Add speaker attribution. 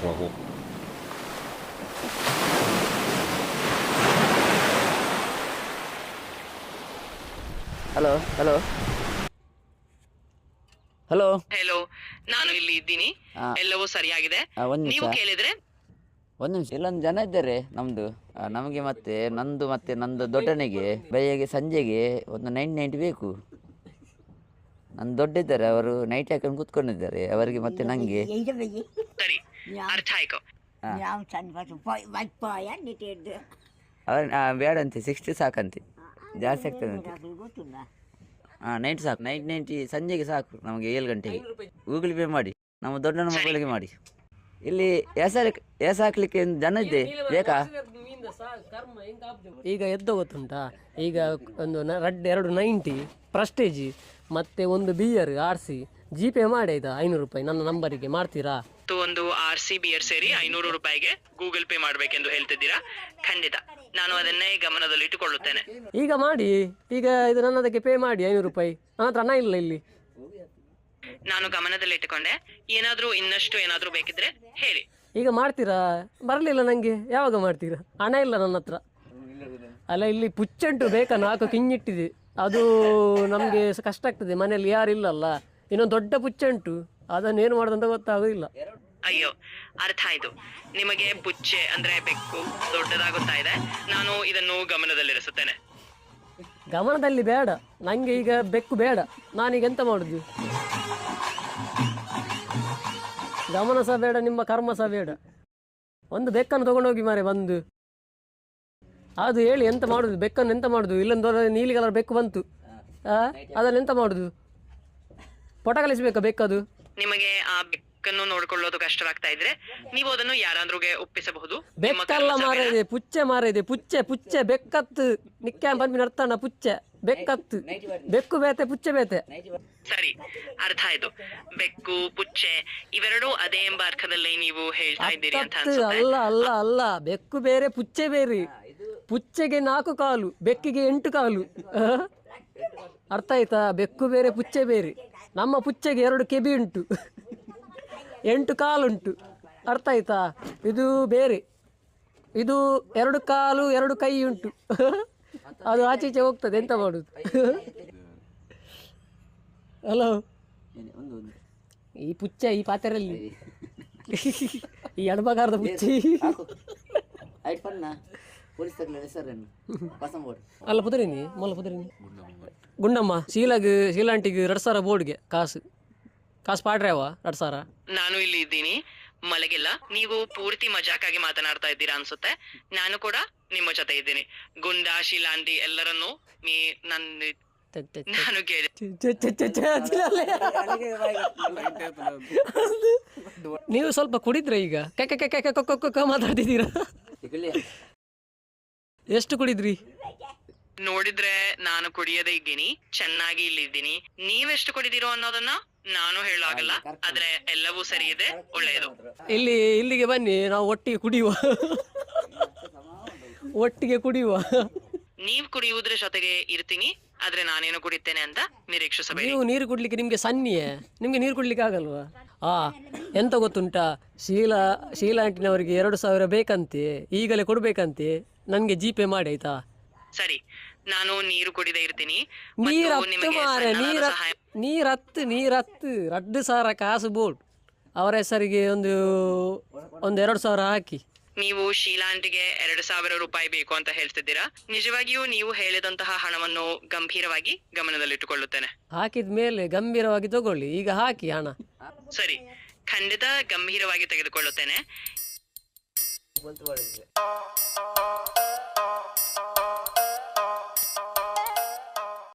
Speaker 1: ಹೋಗು.
Speaker 2: Hello hello hello
Speaker 3: hello, ನಾನು ಇಲ್ಲಿ ಇದ್ದೀನಿ. ಎಲ್ಲವೂ ಸರಿಯಾಗಿದೆ.
Speaker 2: ಒಂದು
Speaker 3: ನೀವು
Speaker 2: ನಿಮಿಷ
Speaker 3: ಕೇಳಿದ್ರೆ
Speaker 2: ಒಂದು ನಿಮಿಷ. ಇಲ್ಲೊಂದು ಜನ ಇದ್ದಾರೆ ನಮ್ಮದು, ನಮಗೆ ಮತ್ತೆ ನಂದು ದೊಡ್ಡನಿಗೆ ಬೆಳಿಗ್ಗೆ ಸಂಜೆಗೆ ಒಂದು 90 ಬೇಕು. ನನ್ನ ದೊಡ್ಡ ಇದ್ದಾರೆ, ಅವರು ನೈಟ್ ಹಾಕೊಂಡು ಕೂತ್ಕೊಂಡಿದ್ದಾರೆ. ಅವರಿಗೆ ಮತ್ತೆ ನನಗೆ
Speaker 3: ಸರಿ, ಅರ್ಥ ಆಯ್ತು.
Speaker 2: ಅವ್ರ ಬೇಡ ಅಂತೆ, 60 ಸಾಕಂತೆ, ಜಾಸ್ತಿ ಆಗ್ತದಂತೆ. 90 ಸಾಕು, 90 ಸಂಜೆಗೆ ಸಾಕು ನಮಗೆ 7 ಗಂಟೆಗೆ. ಗೂಗಲ್ ಪೇ ಮಾಡಿ, ನಮ್ಮ ದೊಡ್ಡನ ಮಕ್ಕಳಿಗೆ ಮಾಡಿ. ಇಲ್ಲಿ ಎಸ್ ಹಾಕ್ಲಿಕ್ಕೆ ಜನ ಇದೆ ಬೇಕಾ?
Speaker 4: ಈಗ ಎದ್ದು ಗೊತ್ತುಂಟಾ, ಈಗ ಒಂದು 290 ಪ್ರೆಸ್ಟೇಜ್ ಮತ್ತೆ ಒಂದು ಬಿಯರ್ ಆರಿಸಿ ಜಿ ಪೇ ಮಾಡಿ ಆಯ್ತಾ, 500 ರೂಪಾಯಿ ನನ್ನ ನಂಬರಿಗೆ ಮಾಡ್ತೀರಾ?
Speaker 3: ಒಂದು RC ಬಿಯರ್ ಸೇರಿ 500 ರೂಪಾಯಿಗೆ ಗೂಗಲ್ ಪೇ ಮಾಡ್ಬೇಕೆಂದು ಹೇಳ್ತಿದ್ದೀರಾ? ಖಂಡಿತ, ನಾನು ಅದನ್ನೇ ಗಮನದಲ್ಲಿ ಇಟ್ಟುಕೊಳ್ಳುತ್ತೇನೆ.
Speaker 4: ಈಗ ಮಾಡಿ, ಈಗ ಇದು ನನ್ನದಕ್ಕೆ ಪೇ ಮಾಡಿ 500 ರೂಪಾಯಿ. ನನ್ನ ಹತ್ರ ಹಣ ಇಲ್ಲ ಇಲ್ಲಿ.
Speaker 3: ನಾನು ಗಮನದಲ್ಲಿ ಇಟ್ಟುಕೊಂಡೆ. ಇನ್ನಷ್ಟು ಏನಾದ್ರೂ ಬೇಕಿದ್ರೆ ಹೇಳಿ.
Speaker 4: ಈಗ ಮಾಡ್ತೀರಾ? ಬರಲಿಲ್ಲ ನನಗೆ, ಯಾವಾಗ ಮಾಡ್ತೀರಾ? ಹಣ ಇಲ್ಲ ನನ್ನ ಹತ್ರ. ಅಲ್ಲ, ಇಲ್ಲಿ ಪುಚ್ಚಂಟು ಬೇಕಾ, 4 ಕಿಂಗಿಟ್ಟಿದೆ, ಅದು ನಮಗೆ ಕಷ್ಟ ಆಗ್ತದೆ. ಮನೆಯಲ್ಲಿ ಯಾರಿಲ್ಲಲ್ಲ, ಇನ್ನೊಂದು ದೊಡ್ಡ ಪುಚ್ಚಂಟು, ಅದನ್ನೇನು ಮಾಡೋದಂತ ಗೊತ್ತಾಗೋದಿಲ್ಲ.
Speaker 3: ಅಯ್ಯೋ, ಅರ್ಥ ಆಯ್ತು. ನಿಮಗೆ ಪುಚ್ಚೆ ಅಂದ್ರೆ ಬೆಕ್ಕು ದೊಡ್ಡದಾಗುತ್ತಾ ಇದೆ. ನಾನು ಇದನ್ನು ಗಮನದಲ್ಲಿರಿಸುತ್ತೇನೆ.
Speaker 4: ಗಮನದಲ್ಲಿ ಬೇಡ ನಂಗೆ, ಈಗ ಬೆಕ್ಕು ಬೇಡ. ನಾನೀಗ ಎಂತ ಮಾಡುದು? ಗಮನ ಸಹ ಬೇಡ, ನಿಮ್ಮ ಕರ್ಮ ಸಹ ಬೇಡ. ಒಂದು ಬೆಕ್ಕನ್ನು ತಗೊಂಡೋಗಿ ಮಾರೆ ಬಂದು. ಅದು ಹೇಳಿ ಎಂತ ಮಾಡುದು? ಬೆಕ್ಕನ್ನು ಎಂತ ಮಾಡುದು? ಇಲ್ಲೊಂದು ನೀಲಿ ಕಲರ್ ಬೆಕ್ಕು ಬಂತು, ಅದನ್ನು ಎಂತ ಮಾಡುದು? ಪೊಟ ಕಲಿಸ್ಬೇಕಾ ಬೆಕ್ಕದು?
Speaker 3: ನಿಮಗೆ ಆ ಬೆಕ್ಕನ್ನು ನೋಡ್ಕೊಳ್ಳೋದು ಕಷ್ಟವಾಗ್ತಾ ಇದ್ರೆ ನೀವು ಅದನ್ನು ಯಾರಾದ್ರೂ ಒಪ್ಪಿಸಬಹುದು.
Speaker 4: ಬೆಕ್ಕಲ್ಲ ಮಾರಿದೆ, ಪುಚ್ಚೆ ಮಾರಿದೆ. ಪುಚ್ಚೆ ಬೆಕ್ಕತ್ತು ನಿಕ್ಕ ಬಂದು ನಡ್ತಾನ. ಪುಚ್ಚೆ ಬೆಕ್ಕತ್ತು, ಬೆಕ್ಕು ಬೇತೆ ಪುಚ್ಚೆ ಬೇತೆ.
Speaker 3: ಸರಿ, ಅರ್ಥ ಆಯ್ತು. ಬೆಕ್ಕು ಪುಚ್ಚೆ ಇವೆರಡೂ ಅದೇ ಎಂಬ ಅರ್ಥದಲ್ಲಿ ನೀವು ಹೇಳ್ತಾ ಇದ್ದೀರಿ ಅಂತ ಅನ್ಸುತ್ತೆ.
Speaker 4: ಅಲ್ಲ ಅಲ್ಲ ಅಲ್ಲ, ಬೆಕ್ಕು ಬೇರೆ ಪುಚ್ಚೆ ಬೇರೆ. ಪುಚ್ಚೆಗೆ 4 ಕಾಲು, ಬೆಕ್ಕಿಗೆ 8 ಕಾಲು. ಅರ್ಥ ಆಯ್ತಾ? ಬೆಕ್ಕು ಬೇರೆ ಪುಚ್ಚೆ ಬೇರೆ. ನಮ್ಮ ಪುಚ್ಚೆಗೆ 2 ಕೆಬಿ ಉಂಟು, 8 ಕಾಲುಂಟು. ಅರ್ಥ ಆಯ್ತಾ? ಇದು ಬೇರೆ, ಇದು 2 ಕಾಲು 2 ಕೈ ಉಂಟು. ಅದು ಆಚೀಚೆ ಹೋಗ್ತದೆ, ಎಂತ ಮಾಡುದು? ಹಲೋ, ಈ ಪುಚ್ಚೆ ಈ ಪಾತ್ರೆಯಲ್ಲಿ ಈ ಎಡಬಗಾರದ ಪುಚ್ಚಿ ಅಲ್ಲ ಪುದರಿನಿ ಮೊಲ್ಲ ಪುದರಿನಿ ಗುಂಡಮ್ಮ ಶೀಲಾಂಟಿಗೆ 2,000 ಬೋರ್ಡ್ಗೆ ಕಾಸು ಪಾಡ್ರ್ಯಾವ 2,000.
Speaker 3: ನಾನು ಇಲ್ಲಿ ಇದ್ದೀನಿ, ಮಲಗಿಲ್ಲ. ನೀವು ಪೂರ್ತಿ ಮಜಾಕಾಗಿ ಮಾತನಾಡ್ತಾ ಇದ್ದೀರಾ ಅನ್ಸುತ್ತೆ. ನಾನು ಕೂಡ ನಿಮ್ಮ ಜೊತೆ ಇದ್ದೀನಿ. ಗುಂಡ ಶೀಲಾಂಟಿ ಎಲ್ಲರನ್ನೂ ನಾನು ಕೇಳಿ.
Speaker 4: ನೀವು ಸ್ವಲ್ಪ ಕುಡಿದ್ರೆ ಈಗ ಮಾತಾಡ್ತಿದ್ದೀರಾ? ಎಷ್ಟು ಕುಡಿದ್ರಿ?
Speaker 3: ನೋಡಿದ್ರೆ ನಾನು ಕುಡಿಯದೇ ಇದ್ದೀನಿ, ಚೆನ್ನಾಗಿ ಇಲ್ಲಿ ಇದ್ದೀನಿ. ನೀವೆಷ್ಟು ಕುಡಿದಿರೋ ಅನ್ನೋದನ್ನ ನಾನು ಹೇಳಾಗಲ್ಲ, ಆದ್ರೆ ಎಲ್ಲವೂ ಸರಿ ಇದೆ, ಒಳ್ಳೆಯದು.
Speaker 4: ಇಲ್ಲಿಗೆ ಬನ್ನಿ, ನಾವು ಒಟ್ಟಿಗೆ ಕುಡಿಯುವ.
Speaker 3: ನೀವ್ ಕುಡಿಯುವುದ್ರ ಜೊತೆಗೆ ಇರ್ತೀನಿ, ಆದ್ರೆ ನಾನೇನು ಕುಡಿತೇನೆ ಅಂತ ನಿರೀಕ್ಷಿಸಬೇಡಿ.
Speaker 4: ನೀವು ನೀರು ಕುಡ್ಲಿಕ್ಕೆ ನಿಮ್ಗೆ ಸನ್ನಿಯೇ, ನಿಮ್ಗೆ ನೀರು ಕುಡ್ಲಿಕ್ಕೆ ಆಗಲ್ವಾ? ಎಂತ ಗೊತ್ತುಂಟಾ, ಶೀಲಾ ಆಂಟಿನವರಿಗೆ 2,000 ಬೇಕಂತೆ, ಈಗಲೇ ಕೊಡ್ಬೇಕಂತೆ. ನನ್ಗೆ ಜಿ ಪೇ ಮಾಡಿ ಆಯ್ತಾ?
Speaker 3: ಸರಿ, ನಾನು ನೀರು ಕುಡಿದೇ ಇರ್ತೀನಿ.
Speaker 4: ನೀರತ್ತು 2,000 ಕಾಸು ಬೋರ್ಡ್ ಅವರ ಹೆಸರಿಗೆ ಒಂದು 2,000 ಹಾಕಿ.
Speaker 3: ನೀವು ಶೀಲಾ ಆಂಟಿಗೆ 2,000 ರೂಪಾಯಿ ಬೇಕು ಅಂತ ಹೇಳ್ತಿದ್ದೀರಾ? ನಿಜವಾಗಿಯೂ ನೀವು ಹೇಳಿದಂತಹ ಹಣವನ್ನು ಗಂಭೀರವಾಗಿ ಗಮನದಲ್ಲಿಟ್ಟುಕೊಳ್ಳುತ್ತೇನೆ.
Speaker 4: ಹಾಕಿದ ಮೇಲೆ ಗಂಭೀರವಾಗಿ ತಗೊಳ್ಳಿ. ಈಗ ಹಾಕಿ ಹಣ.
Speaker 3: ಸರಿ, ಖಂಡಿತ ಗಂಭೀರವಾಗಿ ತೆಗೆದುಕೊಳ್ಳುತ್ತೇನೆ.